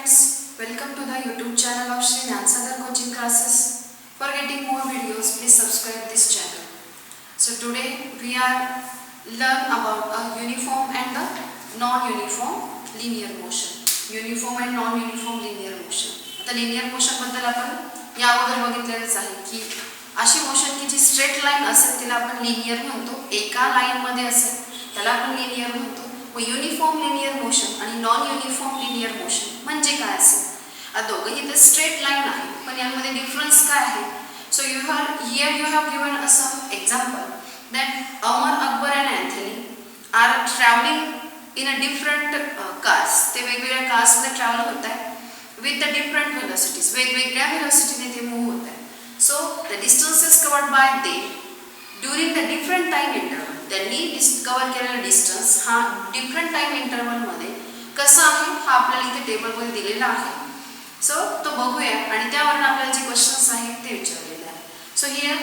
friends, welcome to the YouTube channel of Shri Nyansagar Coaching Classes. For getting more videos, please subscribe this channel. So today we are learn about a uniform and a non-uniform linear motion. Uniform and non-uniform linear motion. आता linear motion बद्दल आपण या अगोदर बघितलेलंच आहे की अशी motion की जी straight line असेल तिला आपण लिनियर म्हणतो. एका लाईन मध्ये असेल त्याला आपण लिनियर म्हणतो. युनिफॉर्म लिनियर मोशन आणि नॉन युनिफॉर्म लिनियर मोशन म्हणजे काय असेल. दोघंही तर स्ट्रेट लाईन आहे पण यामध्ये डिफरन्स काय आहे. So you have given a some example that Amar, Akbar and Anthony are travelling in a different cars. ते वेगवेगळ्या कार्समध्ये ट्रॅव्हल होत आहे विथ द डिफरंट व्हेलॉसिटीज. वेगवेगळ्या व्हेलॉसिटीने ते मूव्ह होत आहे. So the distances covered by they during the different time interval. त्यांनी cover केलेला डिस्टन्स हा डिफरंट टाइम इंटरवलमध्ये कसा आहे हा आपल्याला इथे टेबलमध्ये दिलेला आहे. सो तो बघूया आणि त्यावरून आपल्याला जे क्वेश्चन्स आहेत ते विचारलेले आहे. So here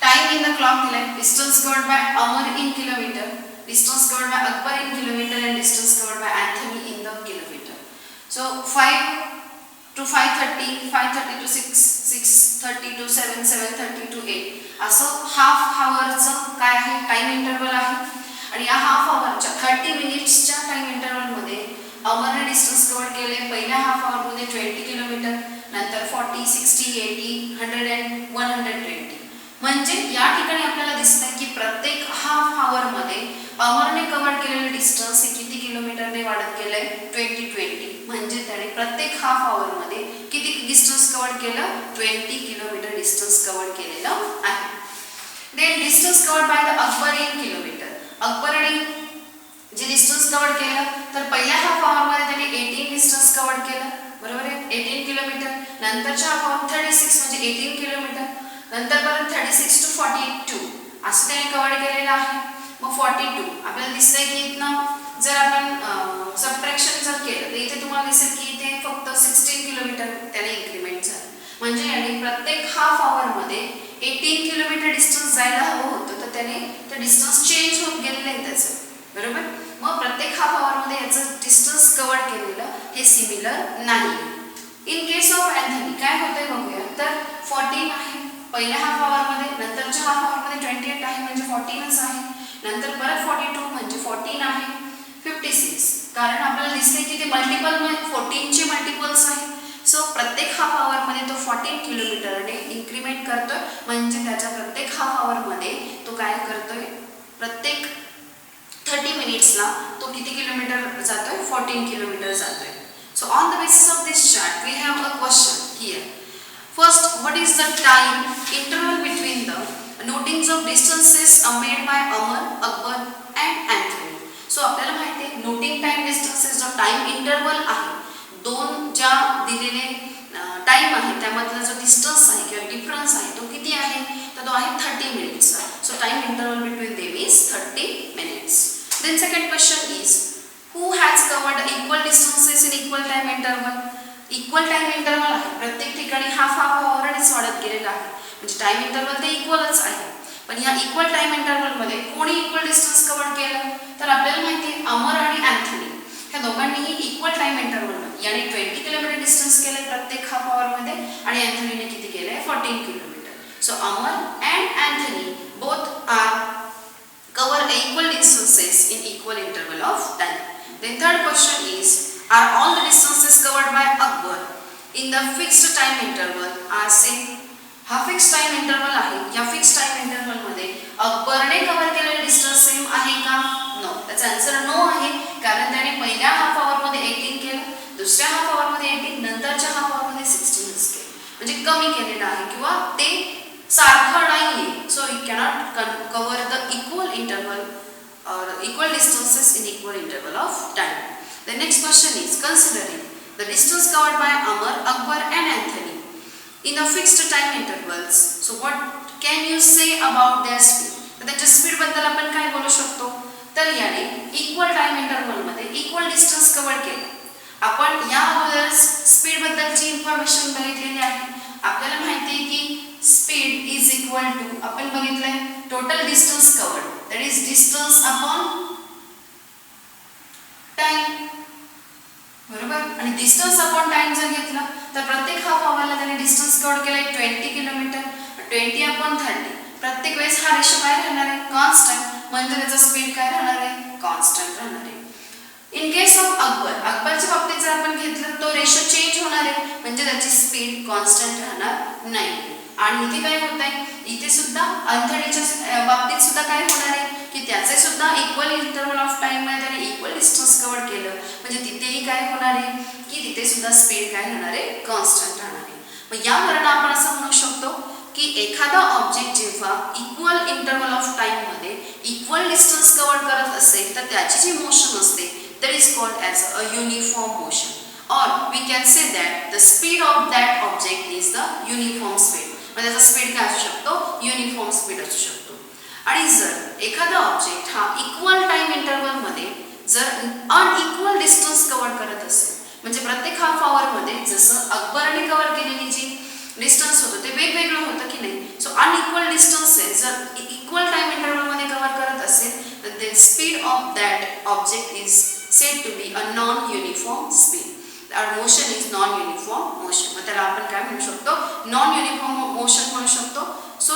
time in the clock दिलाय. Distance covered by Amar in kilometre, distance covered by Akbar in kilometre and distance covered by Anthony in the kilometre. So 5 to 5:30, 5:30 to 6, 6:30 to 7, 7:30 to 8 असं हाफ आवरचं काय आहे time interval आहे. आणि या half आवरच्या 30 मिनिट्सच्या time इंटरवलमध्ये अमरने distance cover केले. पहिल्या half आवरमध्ये 20 kilometre, नंतर 40, 60, 80, 100 and 120. म्हणजे या ठिकाणी आपल्याला दिसतं की प्रत्येक हाफ आवरमध्ये अमरने कव्हर केलेले डिस्टन्स हे किती किलोमीटरने वाढत गेलंय 20. म्हणजे त्याने प्रत्येक हाफ आवरमध्ये किती डिस्टन्स कव्हर केलं 20 किलोमीटर डिस्टन्स कव्हर केलेलं आहे. Then distance covered by the Akbar in kilometre. अकबरने जे डिस्टन्स कव्हर केलं तर पहिल्या हाफ आवरमध्ये त्याने 18 डिस्टन्स कव्हर केलं. बरोबर आहे 18 किलोमीटर. नंतरच्या हाफ आवर 36 म्हणजे 18 किलोमीटर. नंतर परत 36 to 42 असं त्याने कव्हर केलेलं आहे. मग 42 आपल्याला दिसतंय की इथनं जर आपण सबट्रॅक्शन जर केलं तर इथे तुम्हाला दिसेल की इथे फक्त 16 किलोमीटर त्याने इन्क्रीमेंट झालं. म्हणजे याने प्रत्येक हाफ आवरमध्ये 18 किलोमीटर डिस्टन्स जायला हवं होतं तर त्याने ते डिस्टन्स चेंज होत गेलेलं आहे त्याचं. बरोबर. मग प्रत्येक हाफ आवरमध्ये याचं डिस्टन्स कव्हर केलेलं हे सिमिलर नाही. इन केस ऑफ अँथनी काय होतंय बघूया. तर 14 आहे पहिल्या हाफ आवरमध्ये, नंतरच्या हाफ आवरमध्ये 28 आहे म्हणजे 14च आहे. नंतर परत 42 म्हणजे 14 आहे. 56 कारण आपल्याला दिसते की ते मल्टिपल 14चे मल्टिपल्स आहे. सो प्रत्येक हाफ आवरमध्ये तो 14 किलोमीटरने इन्क्रीमेंट करतोय. म्हणजे त्याच्या प्रत्येक हाफ आवरमध्ये तो काय करतोय प्रत्येक 30 मिनिट्सला तो किती किलोमीटर जातोय 14 किलोमीटर जातोय. So on the basis of this chart we have a question here. First, what is the time interval between the notings of distances made by Amar, Akbar and Anthony? So आपल्याला माहिती आहे noting time distances जो time interval आहे दोन ज्या दिलेले time आहे त्यामधला जो डिस्टन्स आहे किंवा डिफरन्स आहे तो किती आहे तर तो आहे 30 मिनिट्सचा. So time interval between them is 30 minutes. Then second question is who has covered equal distances in equal time interval? Equal time interval आहे. प्रत्येक ठिकाणी हाफ आवरनेच वाढत गेलेला आहे म्हणजे टाइम इंटरवल ते इक्वलच आहे. पण या इक्वल टाइम इंटरवलमध्ये कोणी इक्वल डिस्टन्स कव्हर केलं तर आपल्याला माहिती आहे अमर आणि अँथनी ह्या दोघांनीही इक्वल टाइम इंटरवलमध्ये याने 20 किलोमीटर डिस्टन्स केले प्रत्येक हाफ आवरमध्ये आणि अँथनीने किती केलंय 14 kilometre. So Amar and Anthony both are cover equal distances in equal interval of time. Then third question is are all the distances covered by Akbar in the fixed time interval are same? हा fix time interval आहे. या fix time interval मध्ये अकबरने cover केलेले distance same आहे का. No. त्याचा answer no आहे कारण त्याने पहिल्या हाफ आवरमध्ये 18 केलं, दुसऱ्या हाफ आवरमध्ये 18, नंतरच्या हाफ आवरमध्ये 16 केलं म्हणजे कमी केलेलं आहे किंवा ते सारखं नाहीये. So it cannot cover the equal interval or equal distances in equal interval of time. The next question is considering the distance covered by Amar, Akbar and Anthony in the fixed time intervals. So what can you say about their speed? तर त्यांच्या speed बद्दल आपण काय बोलू शकतो तर याने equal time interval मध्ये इक्वल डिस्टन्स कव्हर केलं. आपण या अगोदर स्पीड बद्दलची इन्फॉर्मेशन बघितलेली आहे. आपल्याला माहिती आहे की स्पीड इज इक्वल टू आपण बघितलंय total distance covered that is distance upon time. बरोबर. आणि डिस्टन्स अपॉन टाइम जर घेतला तर प्रत्येक हाफ आवरला त्याने डिस्टन्स कव्हर केलाय 20 किलोमीटर. 20 अपॉन 30. प्रत्येक वेळेस हा रेशो काय राहणार आहे? कॉन्स्टंट. म्हणजे त्याचा स्पीड काय राहणार आहे? कॉन्स्टंट राहणार आहे. इन केस ऑफ अकबरच्या बाबतीत जर आपण घेतलं तो रेशो चेंज होणार आहे म्हणजे त्याची स्पीड कॉन्स्टंट राहणार नाही. आणि इथे काय होत आहे? इथे सुद्धा अंधडीच्या बाबतीत सुद्धा काय होणार आहे की त्याचे सुद्धा इक्वल इंटरवल ऑफ टाइम मध्ये त्याने इक्वल डिस्टन्स कव्हर केलं म्हणजे तिथेही काय होणार आहे की तिथे सुद्धा स्पीड काय राहणार आहे? कॉन्स्टंट राहणार आहे. मग यावरून आपण असं म्हणू शकतो की एखादा ऑब्जेक्ट जेव्हा इक्वल इंटरवल ऑफ टाइम मध्ये इक्वल डिस्टन्स कव्हर करत असेल तर त्याची जी मोशन असते that is called as a uniform motion, or we can say that the speed of that object is the uniform speed. म्हणजे त्याचा स्पीड काय असू शकतो? युनिफॉर्म स्पीड असू शकतो. आणि जर एखादा ऑब्जेक्ट हा इक्वल टाइम इंटरवल मध्ये जर अनइक्वल डिस्टन्स कव्हर करत असेल म्हणजे प्रत्येक हाफ आवर मध्ये जसं अकबरने कव्हर केलेली जी डिस्टन्स होतं ते वेगवेगळं होतं की नाही. सो अनइक्वल डिस्टन्स आहे जर इक्वल टाइम इंटरवल मध्ये कव्हर करत असेल तर the speed of that object is said to be a non-uniform speed. Our motion is non-uniform motion. मग त्याला आपण काय म्हणू शकतो? Non-uniform motion म्हणू शकतो. So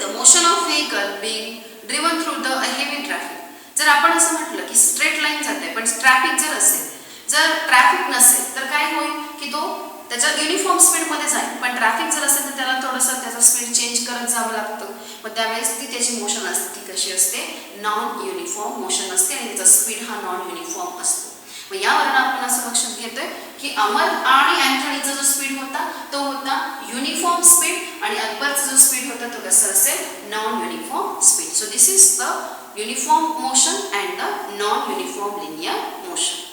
the motion of vehicle being driven through the heavy traffic. जर आपण असं म्हटलं की स्ट्रेट लाईन जाते पण ट्रॅफिक जर असेल जर ट्रॅफिक नसेल तर काय होईल की तो त्याच्या युनिफॉर्म स्पीडमध्ये जाईल पण ट्रॅफिक जर असेल तर त्याला थोडंसं त्याचा स्पीड चेंज करत जावं लागतं. मग त्यावेळेस ती त्याची मोशन असते ती कशी असते? नॉन युनिफॉर्म मोशन असते आणि त्याचा स्पीड हा नॉन युनिफॉर्म असतो. मग यावरून आपण असं लक्षात घेतोय की अमर आणि अँथनीचा जो स्पीड होता तो होता युनिफॉर्म स्पीड आणि अकबरचा जो स्पीड होता तो कसा असेल? Non uniform speed. So this is the uniform motion and the non uniform linear motion.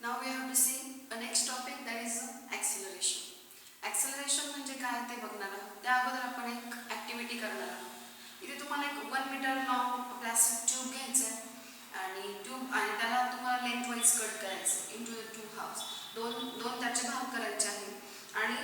Now we have to see a next topic that is acceleration. Acceleration म्हणजे काय ते बघणार आहोत. त्या अगोदर आपण एक ॲक्टिव्हिटी करणार आहोत. इथे तुम्हाला एक 1 मीटर लॉंग प्लास्टिक ट्यूब घ्यायचं आहे आणि त्याला तुम्हाला लेंथ वाईज कट करायचं आहे इंटू द 2 हाफ्स. दोन त्याचे भाग करायचे आहेत आणि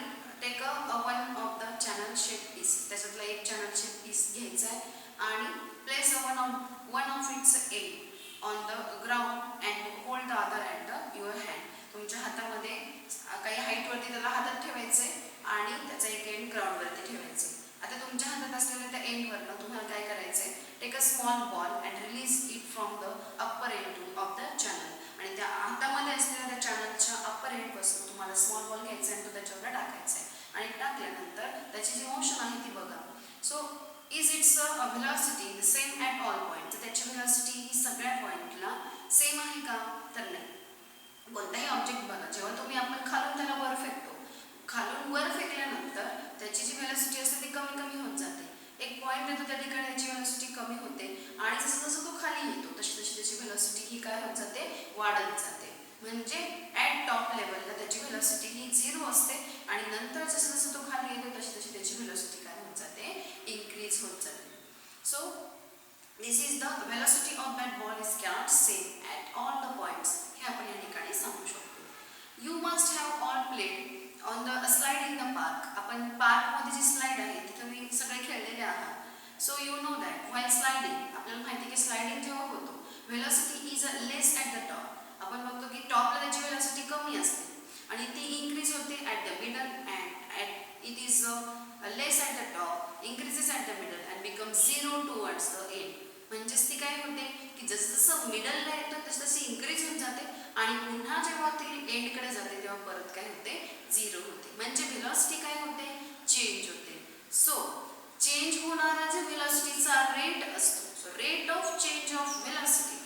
take one of the channel shape piece. त्याच्यातला एक चॅनल शेप पीस घ्यायचा आहे आणि place one of its end on the ground and hold the other at the your hand. तुमच्या हातामध्ये काही हाईटवरती त्याला हातात ठेवायचं आहे आणि त्याचा एक एंड ग्राउंडवरती ठेवायचं आहे. आता तुमच्या हातात असलेल्या त्या एंडवरनं तुम्हाला काय करायचं आहे? Take a small ball and release it from the upper end of the channel. आणि त्या हातामध्ये असलेल्या त्या चॅनलच्या अप्पर एंडपासून तुम्हाला स्मॉल बॉल घ्यायचा आणि तो त्याच्यावर टाकायचा आहे आणि टाकल्यानंतर त्याची जी मोशन आहे ती बघा. So is it's velocity the same at all point. तर त्याची व्हेलॉसिटी ही सगळ्या पॉईंटला सेम आहे का? तर नाही. कोणताही ऑब्जेक्ट बघा जेव्हा तुम्ही आपण खालून त्याला वर फेकतो खालून वर फेकल्यानंतर त्याची जी व्हेलॉसिटी असते ती कमी कमी होत जाते. एक पॉईंट येतो त्या ठिकाणी त्याची व्हेलॉसिटी कमी होते आणि जसं जसं तो खाली येतो तशी तशी त्याची व्हेलॉसिटी ही काय होत जाते? वाढत जाते. म्हणजे ॲट टॉप लेवलला त्याची व्हेलॉसिटी ही 0 असते आणि नंतर जसं जसं तो खाली येतो तशी तशी त्याची व्हेलॉसिटी काय होत जाते? इन्क्रीज होत जाते. So this is the velocity of that ball is cannot same at all the points. हे आपण या ठिकाणी सांगू शकतो. You must have all played on the slide in the park. आपण पार्कमध्ये जी स्लाइड आहे ती तुम्ही सगळे खेळलेले आहात. So you know that while sliding आपल्याला माहिती की स्लायडिंग जेव्हा होतो velocity is less at the top. आपण बघतो की टॉपला त्याची व्हेलॉसिटी कमी असते आणि ती इन्क्रीज होते at the middle and it is less at the top increases at the middle and become 0 towards the end. म्हणजेच ती काय होते की जसं जसं मिडलला येतो तसं तशी इन्क्रीज होत जाते आणि पुन्हा जेव्हा ती एंडकडे जाते तेव्हा परत काय होते? 0 होते. म्हणजे व्हेलॉसिटी काय होते? चेंज होते. सो चेंज होणारा जे व्हेलॉसिटीचा रेट असतो so rate of change of velocity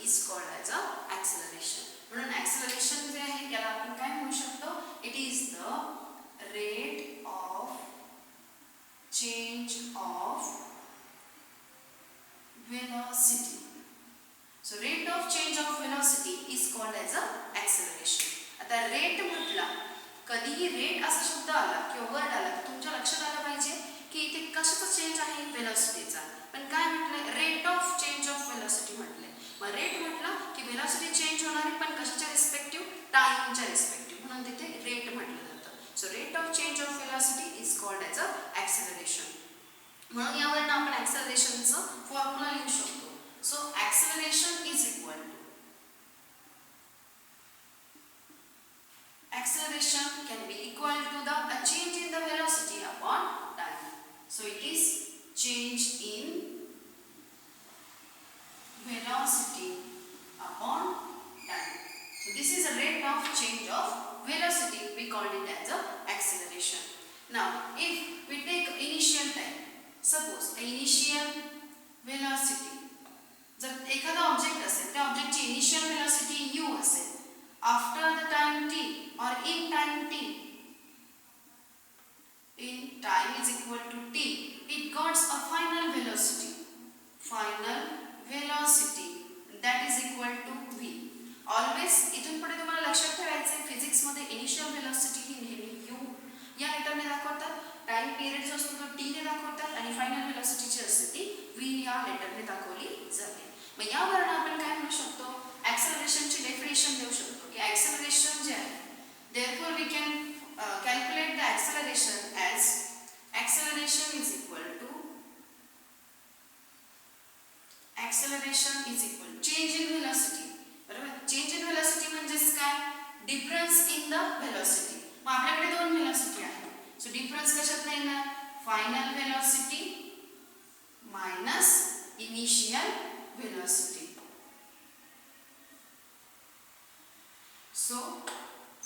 is called as a acceleration. म्हणून ॲक्सिलरेशन जे आहे त्याला आपण काय म्हणू शकतो? It is the rate of change of velocity. So rate of change of velocity is called as a acceleration. आता rate म्हटला कधीही रेट असा शब्द आला किंवा वर्ड आला तर तुमच्या लक्षात आलं पाहिजे की इथे कशाचा चेंज आहे? व्हेलॉसिटीचा. पण काय म्हटलंय? Rate of change of velocity म्हटलंय. मग रेट म्हटला की व्हेलॉसिटी चेंज होणार आहे पण कशाच्या रिस्पेक्टिव्ह? टाइमच्या रिस्पेक्टिव्ह. म्हणून तिथे रेट म्हटलं जातं. So rate of change of velocity is called as a acceleration. म्हणून यावरून आपण ॲक्सेलरेशनचं फॉर्म्युला लिहू शकतो. So acceleration is equal to So it is change in velocity upon time. So this is a rate of change of velocity. We called it as a acceleration. Now if we take initial time, suppose initial velocity, जर एखादा object असेल त्या ऑब्जेक्टची initial velocity u असेल, after the time t or in time t, in time is equal to t, it got a final velocity that is equal to v. Always इथून पुढे तुम्हाला लक्षात ठेवायचं आहे, फिजिक्स मध्ये इनिशियल वेलोसिटी ही नेहमी u या लेटरने दाखवतात, टाइम पिरियड जो असतो तो t ने दाखवतात आणि फायनल वेलोसिटी जी असते ती v या लेटरने दाखवली जाते. मग यावरून आपण काय म्हणू शकतो, ॲक्सेलरेशनची डेफिनेशन देऊ शकतो की ॲक्सेलरेशन जे आहे, therefore we can calculate the acceleration as acceleration is equal to change in velocity. बरोबर, चेंज इन वेलोसिटी म्हणजेच काय, डिफरन्स इन द वेलोसिटी. मग आपल्याकडे दोन वेलोसिटी आहेत, सो डिफरन्स कशात येणार, final velocity minus initial velocity. So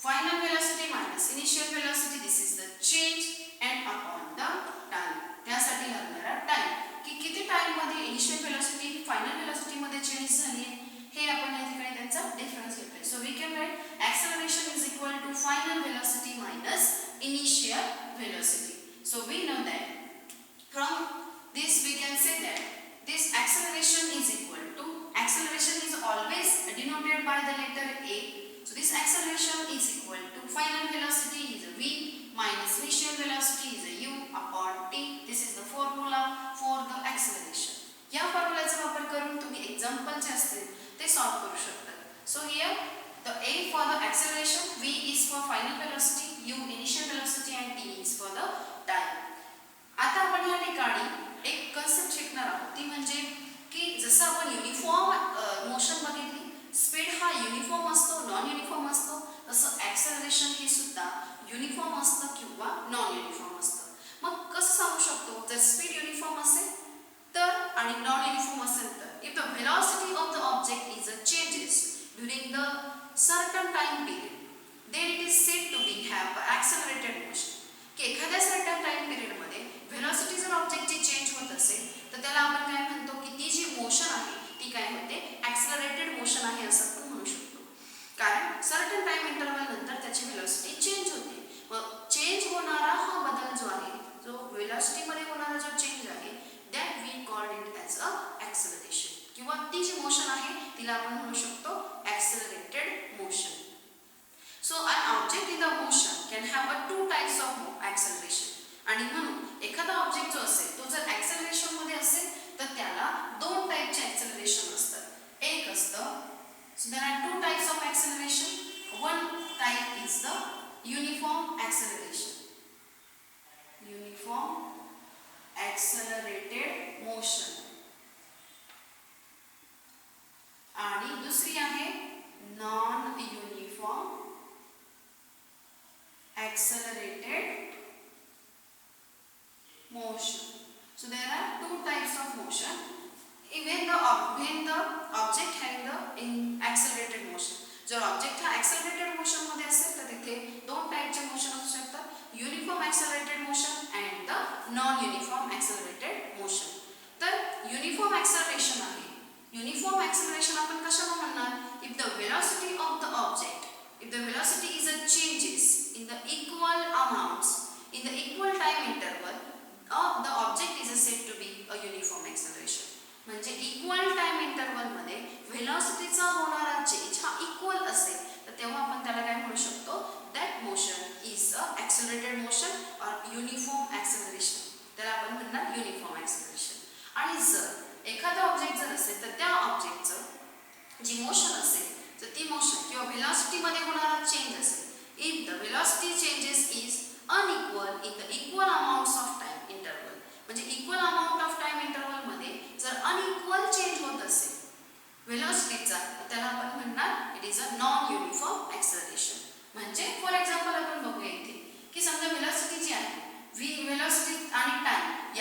final velocity minus initial velocity, this is the change and upon the time. त्यासाठी लागणारा टाइम की किती टाइम मध्ये इनिशियल वेलोसिटी फायनल वेलोसिटी मध्ये चेंज झाली आहे, हे आपण या ठिकाणी त्यांचा डिफरन्स घेतोय. So we can write acceleration is equal to final velocity minus initial velocity. So we know that from this we can say that this acceleration is equal to, acceleration is always denoted by the letter a. So this acceleration is equal to final velocity is a v minus initial velocity is a u upon t. This is the formula for the acceleration. या फॉर्म्युलाचा वापर करून तुम्ही example जे असतील ते solve करू शकता. So here the a for the acceleration, v is for final velocity, u initial velocity and t is for the time. आता आपण या ठिकाणी एक कन्सेप्ट शिकणार आहोत, ती म्हणजे की जसं आपण युनिफॉर्म मोशन बघितली, स्पीड हा युनिफॉर्म असतो नॉन युनिफॉर्म असतो, तसं ॲक्सेलरेशन हे सुद्धा युनिफॉर्म असतं किंवा नॉन युनिफॉर्म असतं. मग कसं सांगू शकतो, जर स्पीड युनिफॉर्म असेल तर आणि नॉन युनिफॉर्म असेल तर, if the velocity of the object is a changes during the certain time period, then it is said to be have accelerated motion. की एखाद्या सर्टन टाइम पिरियड मध्ये व्हेलॉसिटी जर ऑब्जेक्टची चेंज होत असेल तर त्याला आपण काय म्हणतो की ती जी मोशन आहे ती काय होते, ॲक्सेलरेटेड मोशन आहे असं आपण म्हणू शकतो. कारण सर्टन टाइम इंटरवल नंतर त्याची व्हेलॉसिटी चेंज होते. मग चेंज होणारा हा बदल जो आहे, जो व्हेलॉसिटी मध्ये होणारा जो चेंज आहे, that we called it as a acceleration, किंवा ती जी मोशन आहे तिला आपण म्हणू शकतो accelerated motion. So an object in the motion can have a two types of acceleration. आणि म्हणून एखादा ऑब्जेक्ट जो असेल तो जर ॲक्सेलरेशन मध्ये असेल तर त्याला दोन टाइपचे ॲक्सेलरेशन असतात. एक असतं, so there are two types of acceleration. One type is the uniform acceleration, uniform accelerated motion, आणि दुसरी आहे non uniform accelerated motion. So there are two types of motion. When the object having the in accelerated motion, जर object हा accelerated motion मध्ये असेल तर तिथे दोन टाइपचे मोशन असू शकतात, uniform accelerated motion and the non uniform accelerated motion. तर युनिफॉर्म acceleration आहे, युनिफॉर्म acceleration आपण कशाला म्हणणार, if the velocity of the object, if the velocity is a changes in the equal amounts in the equal time interval, the object is said to be a uniform acceleration. म्हणजे equal time interval मध्ये व्हेलॉसिटीचा होणारा change हा equal असेल तर तेव्हा आपण त्याला काय म्हणू शकतो, that motion is a accelerated motion or uniform acceleration. त्याला आपण म्हणणार युनिफॉर्म ॲक्सेलरेशन. आणि जर एखादा ऑब्जेक्ट जर असेल तर त्या ऑब्जेक्टचं जी मोशन असेल तर ती मोशन किंवा व्हेलॉसिटी मध्ये होणारा चेंज असेल, if the velocity changes is unequal in the equal amounts of time interval, म्हणजे equal amount of time interval मध्ये जर unequal change होत असेल व्हेलॉसिटीचा तर त्याला आपण म्हणणार it is a non uniform acceleration. म्हणजे फॉर एक्झाम्पल आपण बघूया इथे की समजा व्हेलॉसिटी जी आहे, व्हेलॉसिटी आणि time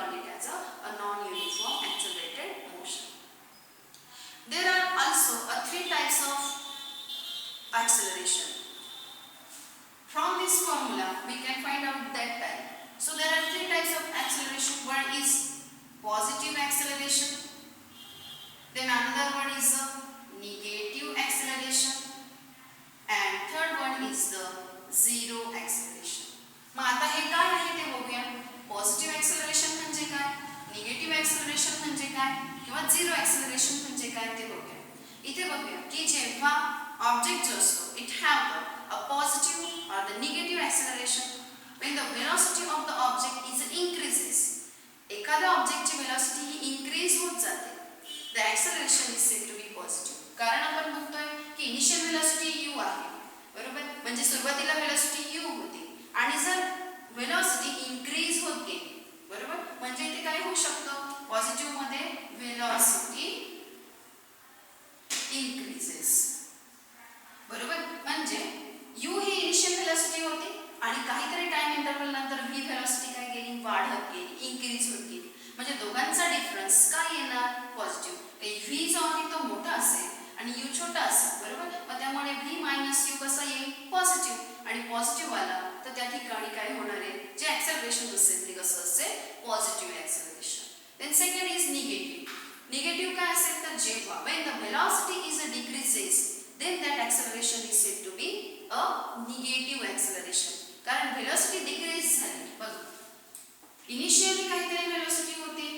call it as a non-uniform accelerated motion. There are also three types of acceleration. From this formula, we can find out that type. So there are three types of acceleration. One is positive acceleration. Then another one is negative acceleration. And third one is the zero acceleration. मग आता हे काय आहे ते बघूया. Positive acceleration म्हणजे काय, negative acceleration म्हणजे काय किंवा झिरो ॲक्सेलरेशन म्हणजे काय ते बघूया. इथे बघूया की जेव्हा ऑब्जेक्ट जो असतो it have a positive or the negative acceleration when the velocity of the object is increases. एखाद्या ऑब्जेक्टची वेलोसिटी ही इंक्रीज होत जाते. The acceleration is said to be positive. कारण आपण बघतोय की इनिशियल वेलोसिटी u आहे, बरोबर. म्हणजे सुरुवातीला वेलोसिटी u होती आणि जर वेलोसिटी इंक्रीज होत गेली, बरोबर, म्हणजे इथे काय होऊ शकतं, पॉझिटिव्ह मध्ये वेलोसिटी इंक्रीजेस, बरोबर. म्हणजे u ही इनिशियल वेलोसिटी होती आणि काहीतरी टाइम इंटरवल नंतर v वेलोसिटी काय गेली, वाढत गेली, इंक्रीज होत गेली. म्हणजे दोघांचा डिफरन्स काय येणार, पॉझिटिव्ह. v जो आहे तो मोठा असेल आणि u छोटा असेल, बरोबर. मग त्यामुळे v मायनस u कसा येईल, पॉझिटिव्ह. आणि पॉझिटिव्ह आला तर त्या ठिकाणी काय होणार आहे, जे ॲक्सेलरेशन असेल ते कसं असेल, positive acceleration. Then second is negative. Negative काय असेल तर जेव्हा when the velocity is decreases then that acceleration is said to be a negative acceleration. कारण वेलोसिटी डिक्रीज झाली, बघ. इनिशियली काहीतरी वेलोसिटी होती,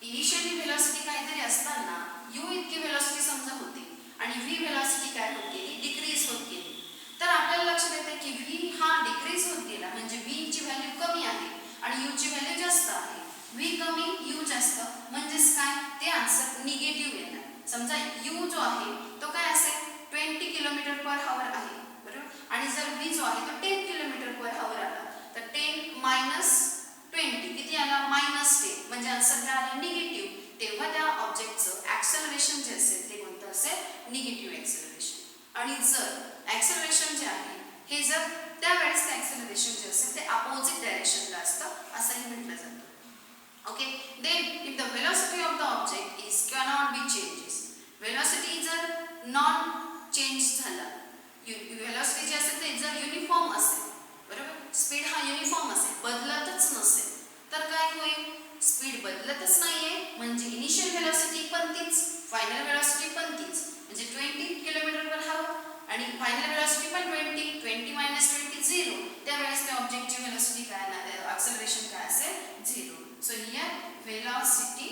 इनिशियली वेलोसिटी काहीतरी असताना u इतकी वेलोसिटी समजा होती आणि v वेलोसिटी काय होत गेली, डिक्रीज होत गेली. तर आपल्याला लक्षात येते की v हा डिक्रीज होत गेला म्हणजे v ची व्हॅल्यू कमी आहे आणि u ची व्हॅल्यू जास्त आहे. v कमी u जास्त म्हणजेच काय, ते आन्सर निगेटिव्ह येणार. समजा u जो आहे तो काय असेल, 20 किलोमीटर पर आवर आहे, बरोबर. आणि जर v जो आहे तो 10 किलोमीटर पर आवर आला तर 10 मायनस 20 किती आला, -10. म्हणजे आन्सर काय आले, निगेटिव्ह. तेव्हा त्या ऑब्जेक्टचं ॲक्सेलरेशन जे असेल ते कोणतं असेल, निगेटिव्ह ॲक्सेलरेशन. आणि जर ॲक्सेलरेशन जे आहे हे जर त्यावेळेस ते ॲक्सेलरेशन जे असेल ते अपोजिट डायरेक्शनला असतं असंही म्हटलं जातं. Okay. Then if the velocity of the object is cannot be changes. Velocity जर नॉन चेंज झाला, वेलोसिटी जे असेल ते जर युनिफॉर्म असेल, बरोबर, स्पीड हा युनिफॉर्म असेल, बदलतच नसेल तर काय होईल, स्पीड बदलतच नाहीये म्हणजे इनिशियल वेलोसिटी पण तीच, फायनल वेलोसिटी पण तीच, म्हणजे 20 किलोमीटर पर आवर आणि फायनल वेलोसिटी पण 20, 20 मायनस 20 0. त्यावेळेस त्या ऑब्जेक्टची वेलोसिटी काय, ॲक्सेलरेशन काय असेल, 0. So here velocity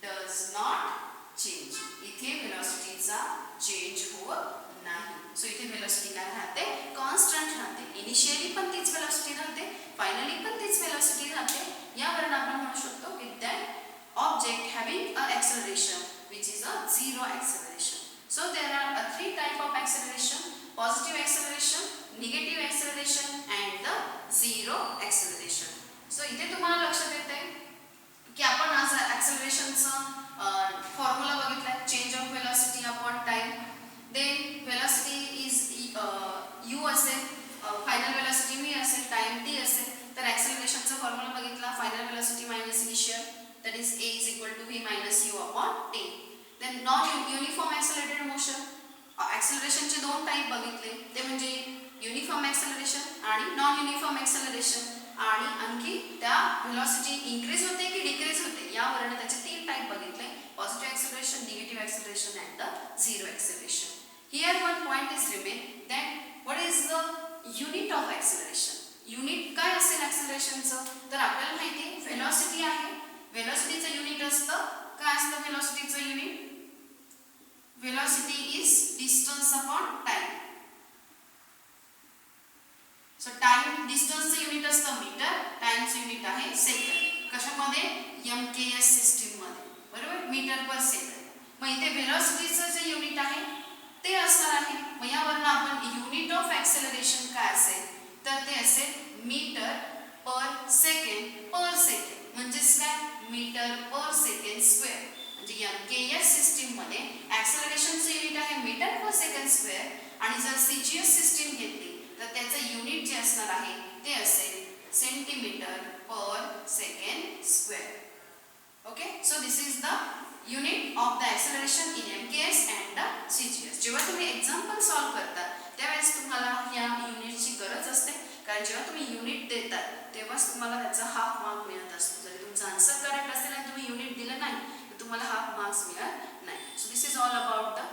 does not change. इथे वेलोसिटीचा चेंज होत नाही. सो इथे वेलोसिटी काय राहते, कॉन्स्टंट राहते. इनिशियली पण तीच वेलोसिटी राहते, फायनली पण तीच वेलोसिटी राहते. यावरून आपण म्हणू शकतो की that object having a acceleration which is a zero acceleration. So there are three type of acceleration: positive acceleration, negative acceleration and the zero acceleration. So इथे तुम्हाला लक्षात येते की आपण आज ॲक्सेलरेशनचा फॉर्म्युला बघितलाय, change of velocity upon time. Then velocity is u असेल, फायनल वेलोसिटी v असेल, टाइम t असेल. तर ॲक्सेलरेशनचा फॉर्म्युला बघितला, final velocity minus initial, that is a is equal to v minus u upon t. Then non-uniform accelerated motion. ॲक्सेलरेशनचे दोन type बघितले, ते म्हणजे युनिफॉर्म ॲक्सेलरेशन आणि नॉन युनिफॉर्म ॲक्सेलरेशन. आणि आणखी त्या वेलोसिटी इन्क्रीज होते की डिक्रीज होते यावरून त्याचे तीन टाईप बघितले, positive acceleration, negative acceleration and the zero acceleration. Here one point is remain, that what is the unit of acceleration. Unit काय असेल ॲक्सेलरेशनचं, तर आपल्याला माहिती आहे वेलोसिटी आहे, वेलोसिटीचं युनिट असतं, काय असतं वेलोसिटीचं unit, velocity is distance upon time. So time डिस्टन्सचं युनिट असतं मीटर, टाइमचं युनिट आहे सेकंड. कशामध्ये, MKS सिस्टीम मध्ये, बरोबर, मीटर पर सेकंड. मग इथे वेलोसिटीचं जे युनिट आहे ते असणार आहे. मग यावरून आपण युनिट ऑफ ॲक्सेलरेशन काय असेल तर ते असेल मीटर पर सेकंड पर सेकंड. म्हणजेच काय, मीटर पर सेकंड स्क्वेअर. म्हणजे MKS सिस्टीम मध्ये ॲक्सेलरेशनचं युनिट आहे मीटर पर सेकंड स्क्वेअर आणि जर CGS सिस्टीम घेतली तर त्याचं युनिट जे असणार आहे ते असेल centimetre per second square. Okay, so this is the unit of the acceleration in MKS and CGS. जेव्हा तुम्ही एक्झाम्पल सॉल्व करता त्यावेळेस तुम्हाला या युनिटची गरज असते, कारण जेव्हा तुम्ही युनिट देतात तेव्हाच तुम्हाला त्याचा हाफ मार्क मिळत असतो. जरी तुमचा आन्सर करेक्ट असेल आणि तुम्ही युनिट दिलं नाही तर तुम्हाला हाफ मार्क्स मिळत नाही. So this is all about the